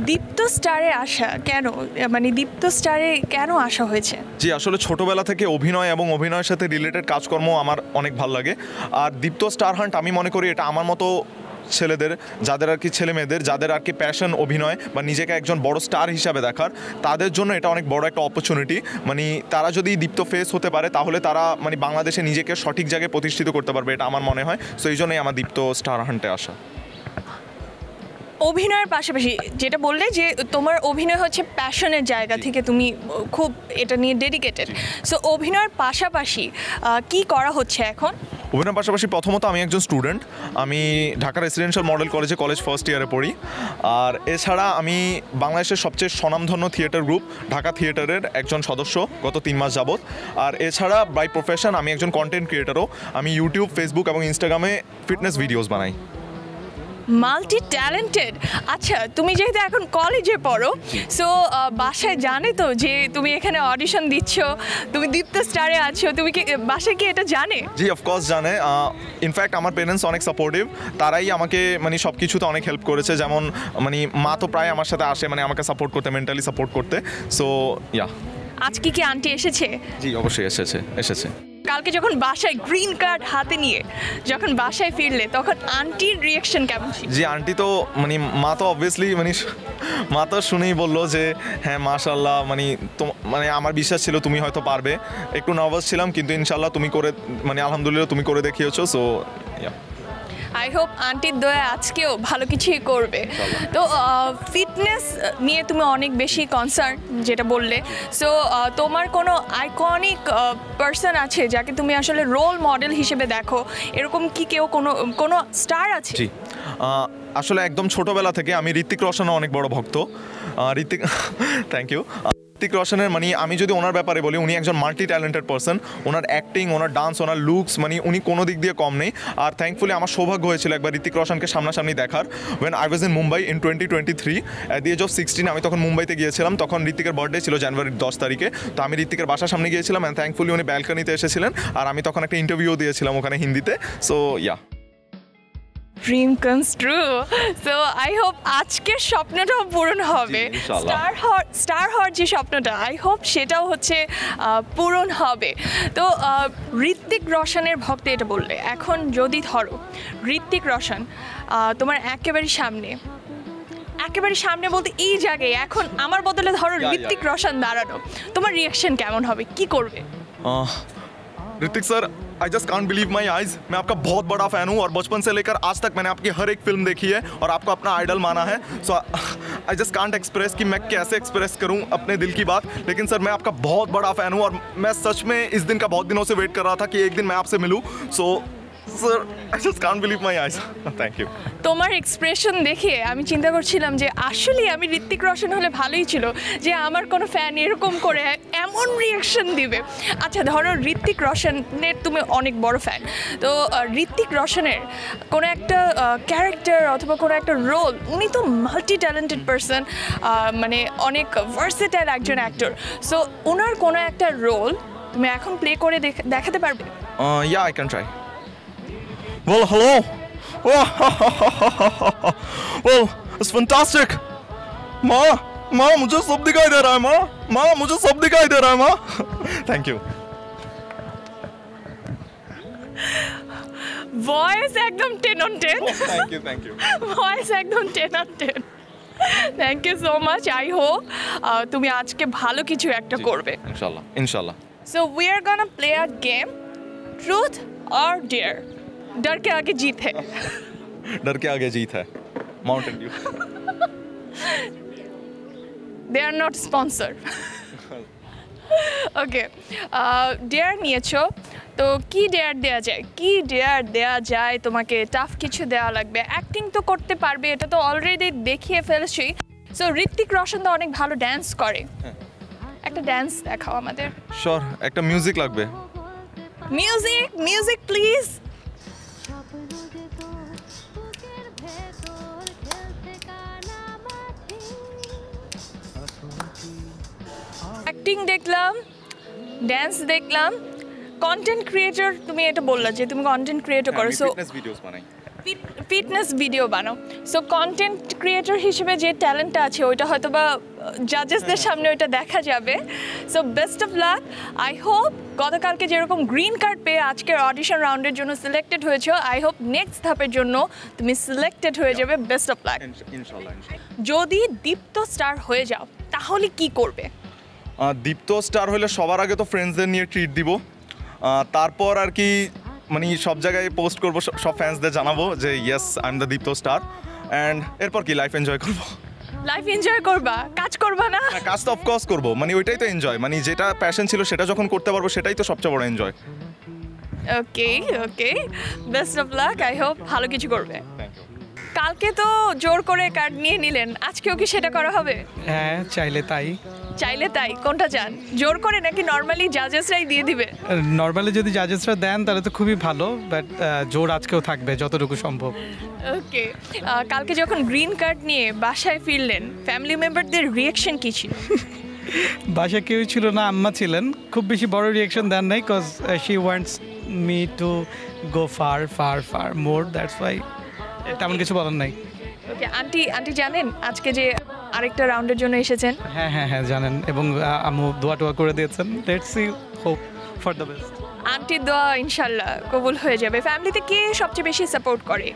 দীপ্ত স্টারে আসা কেন, মানে দীপ্ত স্টারে কেন আসা হয়েছে? জি আসলে ছোটোবেলা থেকে অভিনয় এবং অভিনয়ের সাথে রিলেটেড কাজকর্ম আমার অনেক ভালো লাগে। আর দীপ্ত স্টার হান্ট আমি মনে করি এটা আমার মতো ছেলেদের, যাদের আর কি ছেলে মেয়েদের যাদের আর কি প্যাশন অভিনয় বা নিজেকে একজন বড় স্টার হিসাবে দেখার, তাদের জন্য এটা অনেক বড় একটা অপরচুনিটি। মানে তারা যদি দীপ্ত ফেস হতে পারে তাহলে তারা মানে বাংলাদেশে নিজেকে সঠিক জায়গায় প্রতিষ্ঠিত করতে পারবে, এটা আমার মনে হয়। সো এই জন্যই আমার দীপ্ত স্টার হান্টে আসা। অভিনয়ের পাশাপাশি যেটা বললে যে তোমার অভিনয় হচ্ছে প্যাশনের জায়গা থেকে, তুমি খুব এটা নিয়ে ডেডিকেটেড। সো অভিনয়ের পাশাপাশি কি করা হচ্ছে এখন? অভিনয়ের পাশাপাশি প্রথমত আমি একজন স্টুডেন্ট, আমি ঢাকা রেসিডেন্সিয়াল মডেল কলেজে কলেজ ফার্স্ট ইয়ারে পড়ি। আর এছাড়া আমি বাংলাদেশের সবচেয়ে স্বনামধন্য থিয়েটার গ্রুপ ঢাকা থিয়েটারের একজন সদস্য গত 3 মাস যাবৎ। আর এছাড়া বাই প্রফেশন আমি একজন কন্টেন্ট ক্রিয়েটারও, আমি ইউটিউব, ফেসবুক এবং ইনস্টাগ্রামে ফিটনেস ভিডিওস বানাই। Multi talented. আচ্ছা, তুমি যেহেতু এখন কলেজে পড়ো, সো বাসায় জানে তো যে তুমি এখানে অডিশন দিচ্ছ, তুমি দীপ্ত স্টারে আছো, তুমি কি বাসায় কি এটা জানে? জি অফকোর্স জানে। ইনফ্যাক্ট আমার পেরেন্টস অনেক সাপোর্টিভ, তারাই আমাকে মানে সব কিছুতে অনেক হেল্প করেছে। যেমন মানে মা তো প্রায় আমার সাথে আসে মানে আমাকে সাপোর্ট করতে, মেন্টালি সাপোর্ট করতে। So yeah. আজকে কি আন্টি এসেছে? জি অবশ্যই এসেছে। কালকে যখন বাসায় গ্রিন কার্ড হাতে নিয়ে যখন বাসায় ফিরলে তখন আন্টির রিয়াকশন কেমন ছিল? জি আন্টি তো মানে মা তো অবভিয়াসলি মানে মা তো শুনেই বললো যে হ্যাঁ মাশাআল্লাহ, মানে তো মানে আমার বিশ্বাস ছিল তুমি হয়তো পারবে। একটু নার্ভাস ছিলাম কিন্তু ইনশাআল্লাহ তুমি করে মানে আলহামদুলিল্লাহ তুমি করে দেখিয়েছো। সো ইয়া, আই হোপ আন্টির দয়া আজকেও ভালো কিছুই করবে। তো ফিটনেস নিয়ে তুমি অনেক বেশি কনসার্ন যেটা বললে, সো তোমার কোনো আইকনিক পার্সন আছে যাকে তুমি আসলে রোল মডেল হিসেবে দেখো? এরকম কি কেউ কোনো স্টার আছে? জি আসলে একদম ছোটোবেলা থেকে আমি ঋত্বিক রোশনের অনেক বড় ভক্ত। Thank you. ঋত্বিক রোশনের মানে আমি যদি ওনার ব্যাপারে বলি, উনি একজন মাল্টি ট্যালেন্টেড পার্সন। ওনার অ্যাক্টিং, ওনার ডান্স, ওনার লুকস, মানে উনি কোনো দিক দিয়ে কম নেই। আর থ্যাঙ্কফুলি আমার সৌভাগ্য হয়েছিল একবার ঋত্বিক রোশনকে সামনাসামনি দেখার। When I was in Mumbai in 2023 at the age of 16। আমি তখন মুম্বাইতে গিয়েছিলাম, তখন ঋত্বিকের বার্থডে ছিল জানুয়ারির 10 তারিখে। তো আমি ঋত্বিকের বাসার সামনে গিয়েছিলাম অ্যান্ড থ্যাঙ্কফুলি উনি ব্যালকনিতে এসেছিলেন। আর আমি তখন একটা ইন্টারভিউ দিয়েছিলাম ওখানে হিন্দিতে। So yeah, dream comes true. So I hope আজকের স্বপ্নটাও পূরণ হবে। স্টার হওয়ার যে স্বপ্নটা, আই হোপ সেটাও হচ্ছে পূরণ হবে। তো ঋত্বিক রোশনের ভক্ত এটা বললে, এখন যদি ধরো ঋত্বিক রোশন তোমার একেবারে সামনে বলতে এই জায়গায় এখন আমার বদলে ধরো ঋত্বিক রোশন দাঁড়ানো, তোমার রিয়াকশন কেমন হবে, কি করবে? Hrithik sir, I just can't believe my eyes. मैं आपका बहुत बड़ा फ़ैन हूँ और बचपन से लेकर आज तक मैंने आपकी हर एक फिल्म देखी है और आपको अपना आइडल माना है। सो आई जस्ट कांट एक्सप्रेस कि मैं कैसे एक्सप्रेस करूँ अपने दिल की बात। लेकिन सर मैं आपका बहुत बड़ा फ़ैन हूँ और मैं सच में इस दिन का बहुत दिनों से वेट कर रहा था कि एक दिन मैं आपसे मिलूँ। So sir I just can't believe my eyes. Thank you. তোমার এক্সপ্রেশন দেখে আমি চিন্তা করছিলাম যে আসলে আমি ঋত্বিক রোশন হলে ভালোই ছিল, যে আমার কোনো ফ্যান এরকম করে এমন রিয়াকশন দিবে। আচ্ছা ধরো ঋত্বিক রোশনের তুমি অনেক বড় ফ্যান, তো ঋত্বিক রোশনের কোনো একটা ক্যারেক্টার অথবা কোনো একটা রোল, উনি তো মাল্টি ট্যালেন্টেড পারসন, মানে অনেক ভার্সেটাইল একজন অ্যাক্টর। সো ওনার কোনো একটা রোল তুমি এখন প্লে করে দেখাতে পারবে? Yeah I can try. Well, hello. Well, it's fantastic. माँ मुझे सब दिखाई दे रहा है। माँ मुझे सब दिखाई दे रहा है। माँ थैंक यू। ভয়েস একদম 10 on 10। Thank you. ভয়েস একদম 10 on 10। Thank you so much. I hope তুমি আজকে ভালো কিছু একটা করবে ইনশাল্লাহ। So we are gonna play a game, truth or dare. डर के आगे जीत है। डर के आगे जीत है। Mountain Dew. They are not sponsored. Okay. Dare নিয়েছো, তো কি ডেয়ার দেয়া যায় তোমাকে? টাফ কিছু দেওয়া লাগবে। অ্যাক্টিং তো করতে পারবে, এটা তো অলরেডি দেখিয়ে ফেলেছি। সো ঋত্বিক রোশন তো অনেক ভালো ড্যান্স করে, একটা ড্যান্স দেখাও আমাদের। শিওর, একটা মিউজিক লাগবে। Music please. অ্যাক্টিং দেখলাম, ড্যান্স দেখলাম, কন্টেন্ট ক্রিয়েটর তুমি এটা বললা যে তুমি কন্টেন্ট ক্রিয়েটর করো, সো ফিটনেস ভিডিওস বানাই। ফিটনেস ভিডিও বানাও। সো কন্টেন্ট ক্রিয়েটর হিসেবে যে ট্যালেন্টটা আছে ওইটা হয়তো বা জাজেসদের সামনে ওইটা দেখা যাবে। So best of lakh. I hope গতকালকে যেরকম গ্রিন কার্ড পেয়ে আজকের অডিশন রাউন্ডের জন্য সিলেক্টেড হয়েছে, আই হোপ নেক্সট ধাপের জন্য তুমি সিলেক্টেড হয়ে যাবে। Best of lakh. ইনশাল্লাহ। যদি দীপ্ত স্টার হয়ে যাও তাহলে কি করবে? দীপ্ত স্টার হলে সবার আগে তো ফ্রেন্ডসদের নিয়ে ট্রিট দিব, তারপর আর কি মানে সব জায়গায় পোস্ট করবো, সব ফ্যান্সদের জানাবো যে yes I am the Deepto star, and এরপর কি লাইফ এনজয় করবো। লাইফ এনজয় করবা, কাজ করবা না? কাজ তো অফকোর্স করবো, মানে ওইটাই তো এনজয়, মানে যেটা প্যাশন ছিল সেটা যখন করতে পারবো সেটাই তো সবচেয়ে বড় enjoy. Okay okay, best of lakh. I hope ভালো কিছু করবে। কালকে তো জোর করে কার্ড নিয়ে নিলেন, আজকেও কি সেটা করা হবে? হ্যাঁ, চাইলে তাই। চাইলে তাই, কোনটা চান, জোর করে নাকি নর্মালি জাজেসরাই দিয়ে দিবে? নর্মালি যদি জাজেসরা দেন তাহলে তো খুবই ভালো, বাট জোর আজকেও থাকবে যতটুকু সম্ভব। ওকে, কালকে যখন গ্রিন কার্ড নিয়ে বাসায় ফিরলেন ফ্যামিলি মেম্বারদের রিয়াকশন কি ছিল? বাসায় কেউই ছিল না, আম্মা ছিলেন। খুব বেশি বড় রিয়াকশন দেন নাই, cause she wants me to go far far far more, that's why তেমন কিছু বলার নাই। ওকে, আন্টি জানেন আজকে যে আরেকটা রাউন্ডের জন্য এসেছেন? হ্যাঁ হ্যাঁ হ্যাঁ জানেন, এবং আম্মু দোয়া টোয়া করে দিয়েছেন। Let's see, hope for the best. আন্টির দোয়া ইনশাল্লাহ কবুল হয়ে যাবে। ফ্যামিলিতে কে সবচেয়ে বেশি সাপোর্ট করে?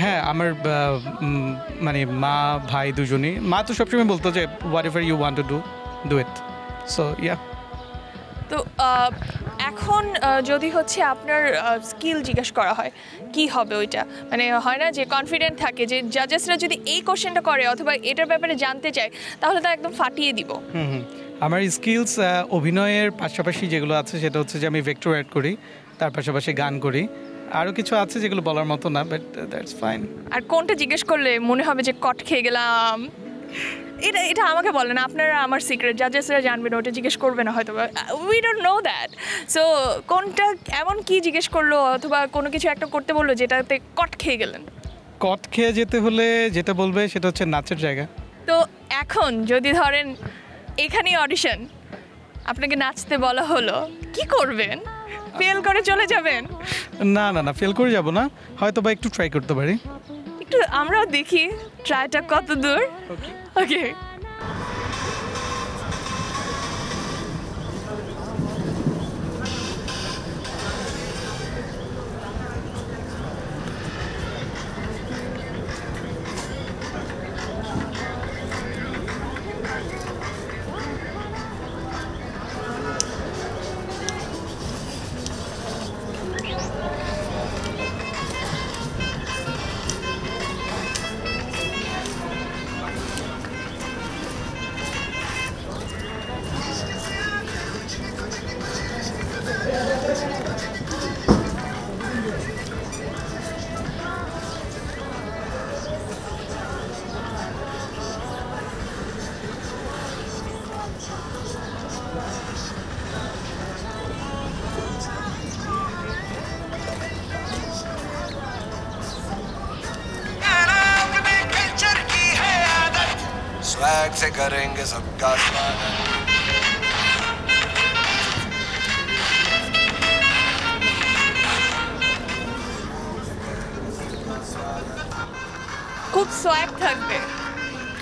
হ্যাঁ, আমার মানে মা ভাই দুজনই। মা তো সবসময় বলতো যে whatever you want to do it, so yeah. তো এখন যদি হচ্ছে আপনার স্কিল জিজ্ঞেস করা হয় কি হবে ওইটা, মানে হয় না যে কনফিডেন্ট থাকে যে জাজেসরা যদি এই কোশ্চেনটা করে অথবা এটার ব্যাপারে জানতে চায় তাহলে তা একদম ফাটিয়ে দিব। আমার স্কিলস অভিনয়ের পাশাপাশি যেগুলো আছে সেটা হচ্ছে যে আমি ভেক্টর অ্যাড করি, তার পাশাপাশি গান করি, আরও কিছু আছে যেগুলো বলার মতো না, বাট দ্যাটস ফাইন। আর কোনটা জিজ্ঞেস করলে মনে হবে যে কট খেয়ে গেলাম? এটা আমাকে বলেন, আপনারা আমার সিক্রেট, জাজেসরা জানবেন, ওটা জিজ্ঞেস করবে না হয়তো, we don't know that. So কোনটা এমন কি জিজ্ঞেস করলো অথবা কোনো কিছু একটা করতে বললো যেটাতে কট খেয়ে গেলেন? কট খেয়ে যেতে হলে যেটা বলবে সেটা হচ্ছে নাচের জায়গা। তো এখন যদি ধরেন এখানেই অডিশন, আপনাকে নাচতে বলা হলো, কি করবেন? ফেল করে চলে যাবেন? না না না, ফেল করে যাব না, হয়তো বা একটু ট্রাই করতে পারি। একটু আমরাও দেখি ট্রাইটা কত দূর। ওকে, स्वैग से करेंगे सबका स्वागत। খুব সোয়াগ থাকবে,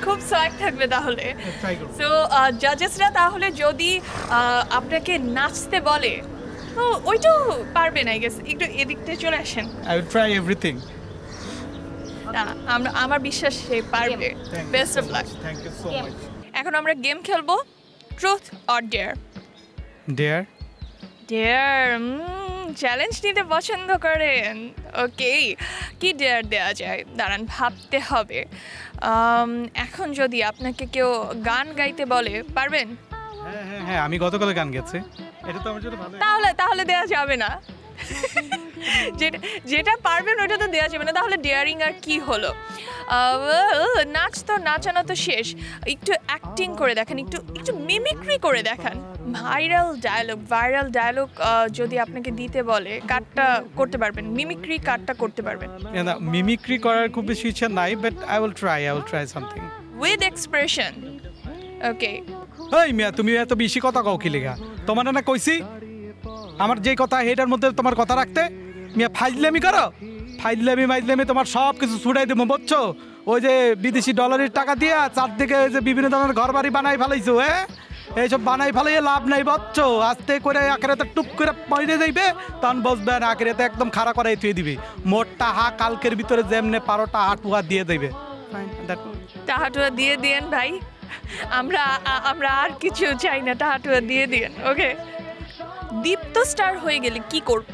খুব সোয়াগ থাকবে তাহলে। সো জাজেসরা তাহলে যদি আপনাকে নাচতে বলে তো ওইটাও পারবেন, আই গেস। একটু এদিকটা চলে আসেন। I will try everything. না, আমার বিশ্বাস সে পারবে। Best of luck. Thank you so much. এখন আমরা গেম খেলবো, truth or dare. Dare. Dare, challenge নিতে পছন্দ করেন। ওকে, কি ডেয়ার দেওয়া যায়, দাঁড়ান ভাবতে হবে। এখন যদি আপনাকে কেউ গান গাইতে বলে, পারবেন? হ্যাঁ হ্যাঁ হ্যাঁ, আমি গতকাল গান গেছি, এটা তো আমার জন্য ভালো। তাহলে দেওয়া যাবে না। যেটা পারবেন ওটা তো দেওয়া যাবে না, তাহলে ডেয়ারিং আর কি হলো? নাচ তো নাচানো তো শেষ, একটু অ্যাক্টিং করে দেখেন, একটু মিমিক্রি করে দেখান। ভাইরাল ডায়লগ যদি আপনাকে দিতে বলে কাটটা করতে পারবেন? মিমিক্রি কাটটা করতে পারবেন? না, মিমিক্রি করার খুব বেশি ইচ্ছা নাই, but I will try something with expression. Okay. এই মিয়া, তুমি এত বেশি কথা কও কি লিগা? তোমার না কইছি আমার যে কথা এটার মধ্যে তোমার কথা রাখতে। মিয়া ফাইজলামি করো, ফাইজলামি তোমার সব কিছু ছুড়াই দেবো, বুঝছো? ওই যে বিদেশি ডলারের টাকা দিয়ে চারদিকে ওই যে বিভিন্ন ধরনের ঘর বাড়ি বানাই ফেলাইছো এইসব বানাই ফেলাইয়ে লাভ নাই বচ্চ আস্তে করে আখেরাতে টুপ করে পয়রে যাইবে তখন বসবে না আখেরাতে একদম খাড়া করাই থুয়ে দিবে মোটটা হা কালকের ভিতরে যেমনে পারোটা হাটুয়া দিয়ে দেবে টাহাটুয়া দিয়ে দিয়েন ভাই, আমরা আমরা আর কিছু চাই না, টাহাটুয়া দিয়ে দিয়েন। ওকে, দীপ্ত স্টার হয়ে গেলে কি করব?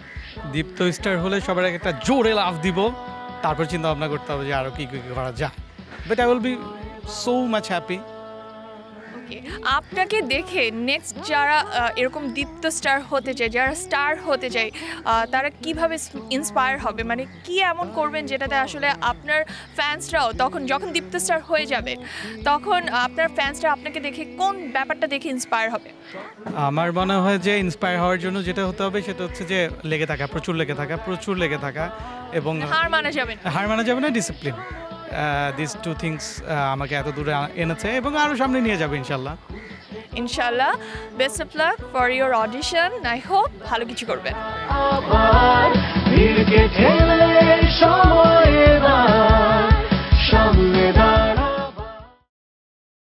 দীপ্ত স্টার হলে সবার আগে একটা জোরে লাভ দিব, তারপর চিন্তা ভাবনা করতে হবে যে আরও কি কি করা যায়। But I will be so much happy. Okay, আপনাকে দেখে নেক্সট যারা এরকম দীপ্ত স্টার হতে চায়, যারা স্টার হতে চায়, তারা কিভাবে ইন্সপায়ার হবে? মানে কি এমন করবেন যেটাতে আসলে আপনার ফ্যান্সরাও তখন যখন দীপ্ত স্টার হয়ে যাবে তখন আপনার ফ্যান্সরা আপনাকে দেখে কোন ব্যাপারটা দেখে ইন্সপায়ার হবে? আমার মনে হয় যে ইন্সপায়ার হওয়ার জন্য যেটা হতে হবে সেটা হচ্ছে যে লেগে থাকা, প্রচুর লেগে থাকা এবং হার মানা যাবে না। হার মানা যাবে না, ডিসিপ্লিন। দিস টু থিংস আমাকে এত দূরে এনেছে এবং আরও সামনে নিয়ে যাবে ইনশাল্লাহ। ইনশাল্লাহ, best of luck for your audition. I hope ভালো কিছু করবেন। আবার ভিড়কে ঠেলে সব